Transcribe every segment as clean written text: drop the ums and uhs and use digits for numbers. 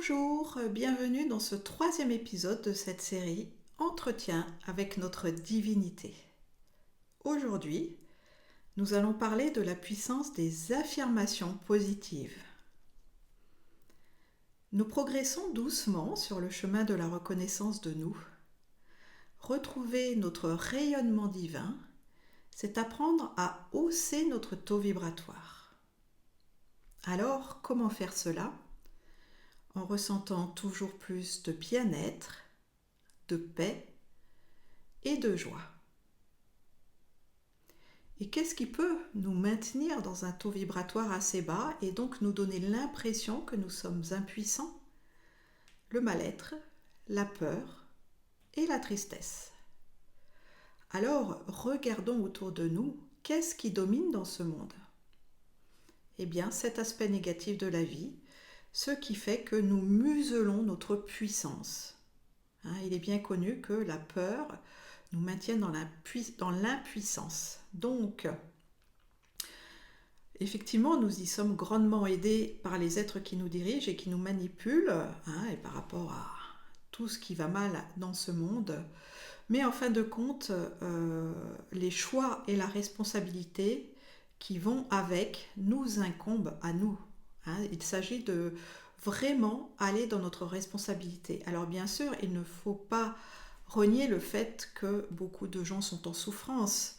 Bonjour, bienvenue dans ce troisième épisode de cette série Entretien avec notre divinité. Aujourd'hui, nous allons parler de la puissance des affirmations positives. Nous progressons doucement sur le chemin de la reconnaissance de nous. Retrouver notre rayonnement divin, c'est apprendre à hausser notre taux vibratoire. Alors, comment faire cela ? En ressentant toujours plus de bien-être, de paix et de joie. Et qu'est-ce qui peut nous maintenir dans un taux vibratoire assez bas et donc nous donner l'impression que nous sommes impuissants ? Le mal-être, la peur et la tristesse. Alors, regardons autour de nous, qu'est-ce qui domine dans ce monde ? Eh bien, cet aspect négatif de la vie, ce qui fait que nous muselons notre puissance. Il est bien connu que la peur nous maintient dans l'impuissance. Donc, effectivement, nous y sommes grandement aidés par les êtres qui nous dirigent et qui nous manipulent, et par rapport à tout ce qui va mal dans ce monde. Mais en fin de compte, les choix et la responsabilité qui vont avec nous incombent à nous. Il s'agit de vraiment aller dans notre responsabilité. Alors bien sûr, il ne faut pas renier le fait que beaucoup de gens sont en souffrance,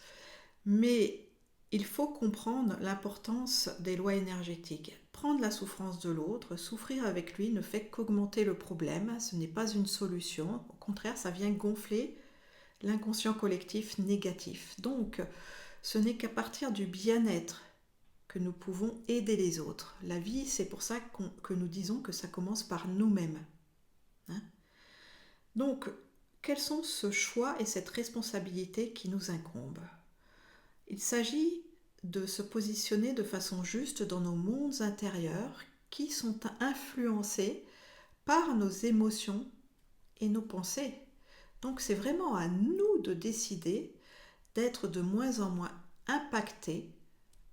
mais il faut comprendre l'importance des lois énergétiques. Prendre la souffrance de l'autre, souffrir avec lui ne fait qu'augmenter le problème, ce n'est pas une solution, au contraire, ça vient gonfler l'inconscient collectif négatif. Donc, ce n'est qu'à partir du bien-être que nous pouvons aider les autres. La vie, c'est pour ça que nous disons que ça commence par nous-mêmes. Donc, quels sont ce choix et cette responsabilité qui nous incombent ? Il s'agit de se positionner de façon juste dans nos mondes intérieurs qui sont influencés par nos émotions et nos pensées. Donc, c'est vraiment à nous de décider d'être de moins en moins impactés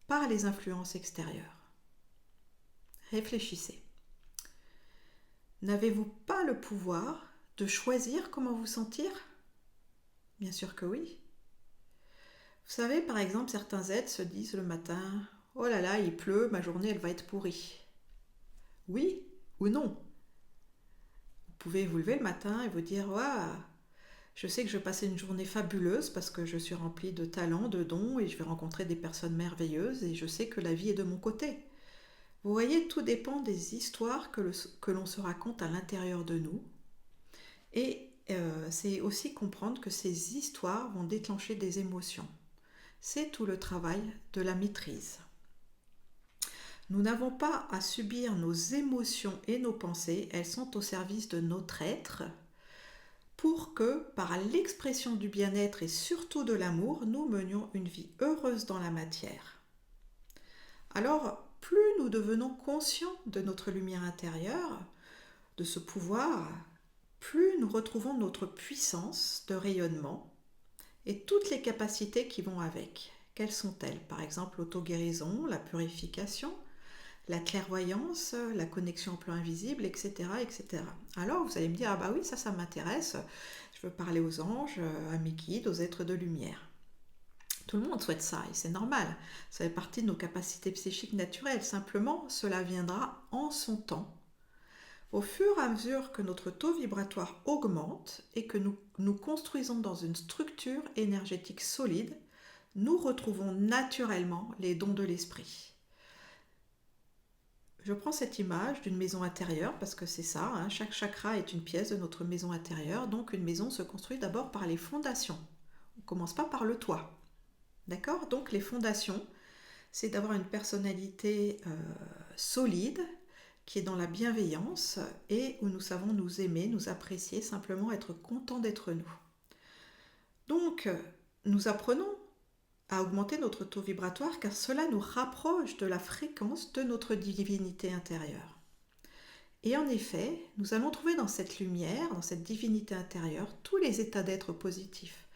par les influences extérieures. Réfléchissez. N'avez-vous pas le pouvoir de choisir comment vous sentir ? Bien sûr que oui. Vous savez, par exemple, certains êtres se disent le matin « Oh là là, il pleut, ma journée, elle va être pourrie. » Oui ou non ? Vous pouvez vous lever le matin et vous dire « Waouh, je sais que je vais passer une journée fabuleuse parce que je suis remplie de talents, de dons et je vais rencontrer des personnes merveilleuses et je sais que la vie est de mon côté. » Vous voyez, tout dépend des histoires que l'on se raconte à l'intérieur de nous. Et c'est aussi comprendre que ces histoires vont déclencher des émotions. C'est tout le travail de la maîtrise. Nous n'avons pas à subir nos émotions et nos pensées, elles sont au service de notre être, pour que, par l'expression du bien-être et surtout de l'amour, nous menions une vie heureuse dans la matière. Alors, plus nous devenons conscients de notre lumière intérieure, de ce pouvoir, plus nous retrouvons notre puissance de rayonnement et toutes les capacités qui vont avec. Quelles sont-elles ? Par exemple, l'auto-guérison, la purification, la clairvoyance, la connexion au plan invisible, etc., etc. Alors, vous allez me dire, ah bah oui, ça m'intéresse, je veux parler aux anges, à mes guides, aux êtres de lumière. Tout le monde souhaite ça et c'est normal, ça fait partie de nos capacités psychiques naturelles, simplement cela viendra en son temps. Au fur et à mesure que notre taux vibratoire augmente et que nous construisons dans une structure énergétique solide, nous retrouvons naturellement les dons de l'esprit. Je prends cette image d'une maison intérieure parce que c'est ça, chaque chakra est une pièce de notre maison intérieure, donc une maison se construit d'abord par les fondations. On ne commence pas par le toit. D'accord ? Donc les fondations, c'est d'avoir une personnalité solide, qui est dans la bienveillance et où nous savons nous aimer, nous apprécier, simplement être contents d'être nous. Donc, nous apprenons à augmenter notre taux vibratoire car cela nous rapproche de la fréquence de notre divinité intérieure. Et en effet, nous allons trouver dans cette lumière, dans cette divinité intérieure, tous les états d'être positifs.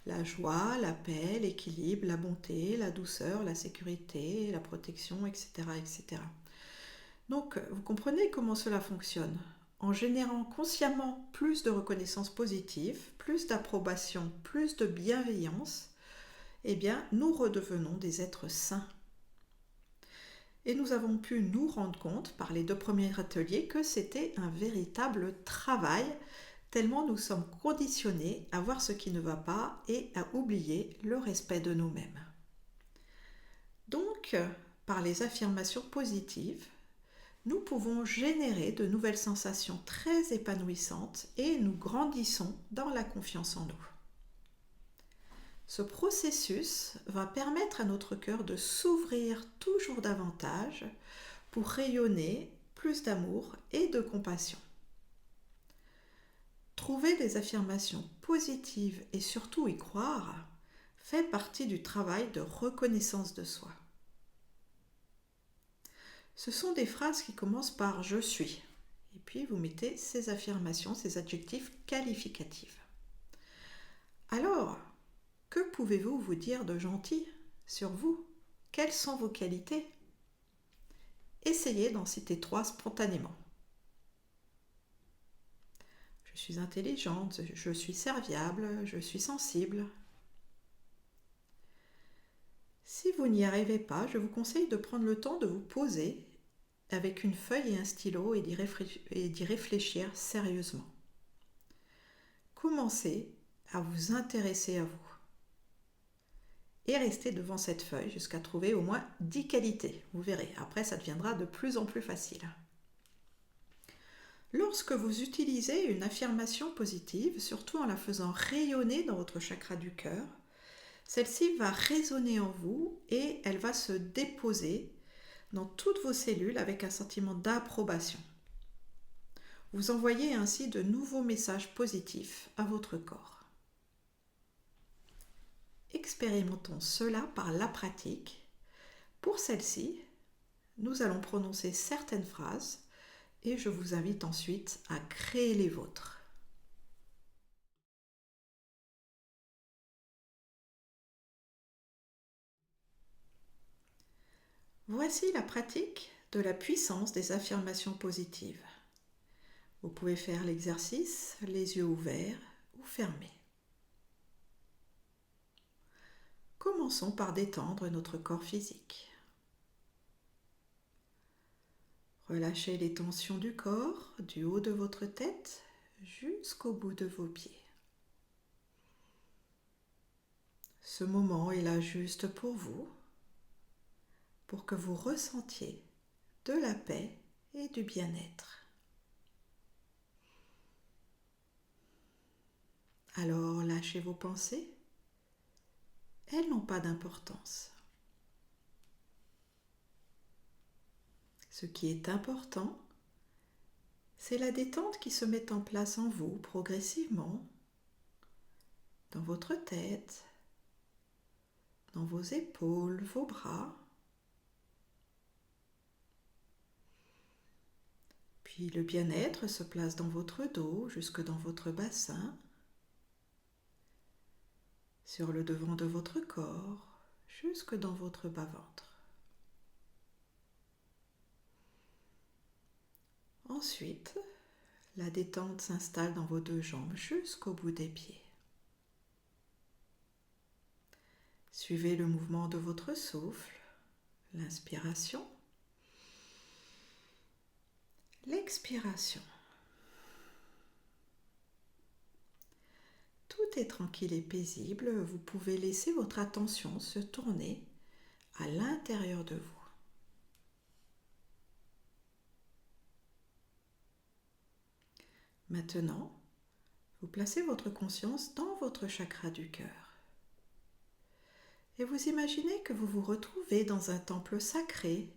La joie, la paix, l'équilibre, la bonté, la douceur, la sécurité, la protection, etc., etc. Donc, vous comprenez comment cela fonctionne. en générant consciemment plus de reconnaissance positive, plus d'approbation, plus de bienveillance, eh bien, nous redevenons des êtres sains. Et nous avons pu nous rendre compte, par les 2 premiers ateliers, que c'était un véritable travail, tellement nous sommes conditionnés à voir ce qui ne va pas et à oublier le respect de nous-mêmes. Donc, par les affirmations positives, nous pouvons générer de nouvelles sensations très épanouissantes et nous grandissons dans la confiance en nous. Ce processus va permettre à notre cœur de s'ouvrir toujours davantage pour rayonner plus d'amour et de compassion. Trouver des affirmations positives et surtout y croire fait partie du travail de reconnaissance de soi. Ce sont des phrases qui commencent par « je suis » et puis vous mettez ces affirmations, ces adjectifs qualificatifs. Alors, que pouvez-vous vous dire de gentil sur vous? Quelles sont vos qualités? Essayez d'en citer 3 spontanément. Je suis intelligente, je suis serviable, je suis sensible. Si vous n'y arrivez pas, je vous conseille de prendre le temps de vous poser avec une feuille et un stylo et d'y réfléchir sérieusement. Commencez à vous intéresser à vous. Et restez devant cette feuille jusqu'à trouver au moins 10 qualités. Vous verrez, après ça deviendra de plus en plus facile. Lorsque vous utilisez une affirmation positive, surtout en la faisant rayonner dans votre chakra du cœur, celle-ci va résonner en vous et elle va se déposer dans toutes vos cellules avec un sentiment d'approbation. Vous envoyez ainsi de nouveaux messages positifs à votre corps. Expérimentons cela par la pratique. Pour celle-ci, nous allons prononcer certaines phrases et je vous invite ensuite à créer les vôtres. Voici la pratique de la puissance des affirmations positives. Vous pouvez faire l'exercice les yeux ouverts ou fermés. Commençons par détendre notre corps physique. Relâchez les tensions du corps, du haut de votre tête jusqu'au bout de vos pieds. Ce moment est là juste pour vous, pour que vous ressentiez de la paix et du bien-être. Alors lâchez vos pensées, elles n'ont pas d'importance. Ce qui est important, c'est la détente qui se met en place en vous progressivement, dans votre tête, dans vos épaules, vos bras. Puis le bien-être se place dans votre dos, jusque dans votre bassin, sur le devant de votre corps, jusque dans votre bas-ventre. Ensuite, la détente s'installe dans vos 2 jambes jusqu'au bout des pieds. Suivez le mouvement de votre souffle, l'inspiration, l'expiration. Tout est tranquille et paisible, vous pouvez laisser votre attention se tourner à l'intérieur de vous. Maintenant, vous placez votre conscience dans votre chakra du cœur. Et vous imaginez que vous vous retrouvez dans un temple sacré,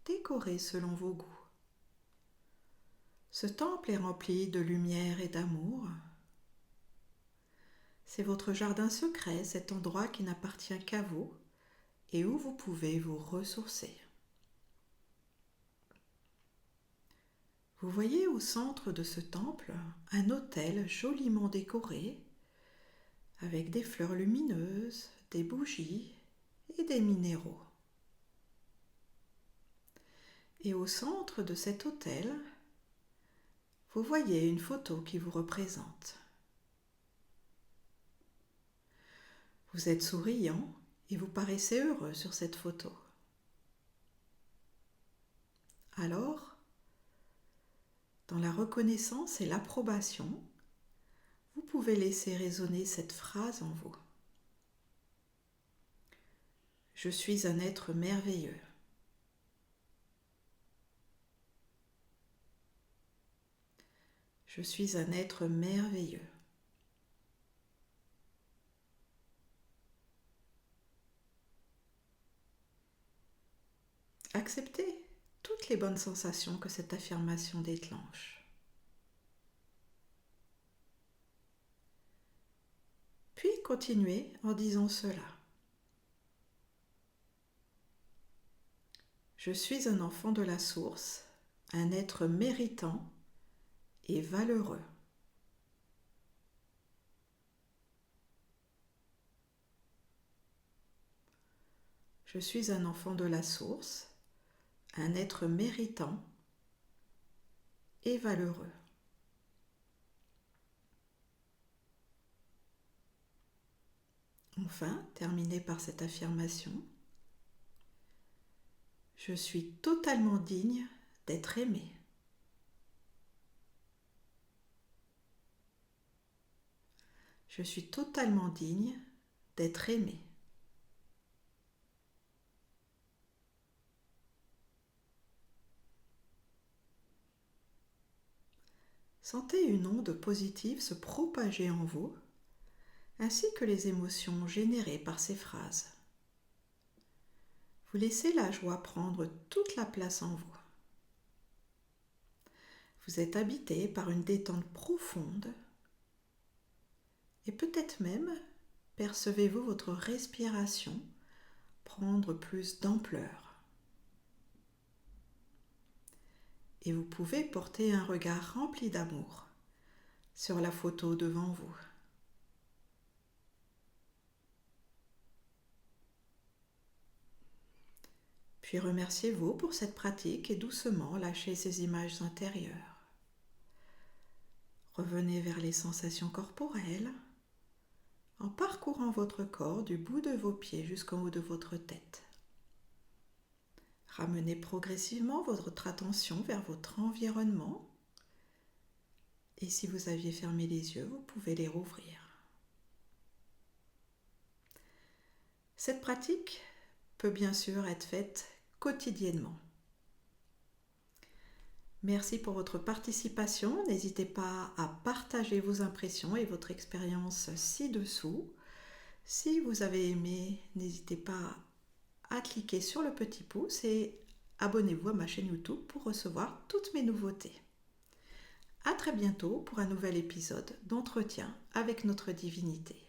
décoré selon vos goûts. Ce temple est rempli de lumière et d'amour. C'est votre jardin secret, cet endroit qui n'appartient qu'à vous et où vous pouvez vous ressourcer. Vous voyez au centre de ce temple un autel joliment décoré avec des fleurs lumineuses, des bougies et des minéraux. Et au centre de cet autel, Vous voyez une photo qui vous représente. Vous êtes souriant et vous paraissez heureux sur cette photo. Alors, dans la reconnaissance et l'approbation, vous pouvez laisser résonner cette phrase en vous. Je suis un être merveilleux. Je suis un être merveilleux. Acceptez toutes les bonnes sensations que cette affirmation déclenche. Puis continuez en disant cela. Je suis un enfant de la source, un être méritant et valeureux. Je suis un enfant de la source, un être méritant et valeureux. Enfin, terminez par cette affirmation. Je suis totalement digne d'être aimé. Je suis totalement digne d'être aimé. Sentez une onde positive se propager en vous, ainsi que les émotions générées par ces phrases. Vous laissez la joie prendre toute la place en vous. Vous êtes habité par une détente profonde et peut-être même percevez-vous votre respiration prendre plus d'ampleur. Et vous pouvez porter un regard rempli d'amour sur la photo devant vous. Puis remerciez-vous pour cette pratique et doucement lâchez ces images intérieures. Revenez vers les sensations corporelles en parcourant votre corps du bout de vos pieds jusqu'en haut de votre tête. Ramenez progressivement votre attention vers votre environnement et si vous aviez fermé les yeux, vous pouvez les rouvrir. Cette pratique peut bien sûr être faite quotidiennement. Merci pour votre participation. N'hésitez pas à partager vos impressions et votre expérience ci-dessous. Si vous avez aimé, n'hésitez pas à cliquer sur le petit pouce et abonnez-vous à ma chaîne YouTube pour recevoir toutes mes nouveautés. À très bientôt pour un nouvel épisode d'Entretien avec notre divinité.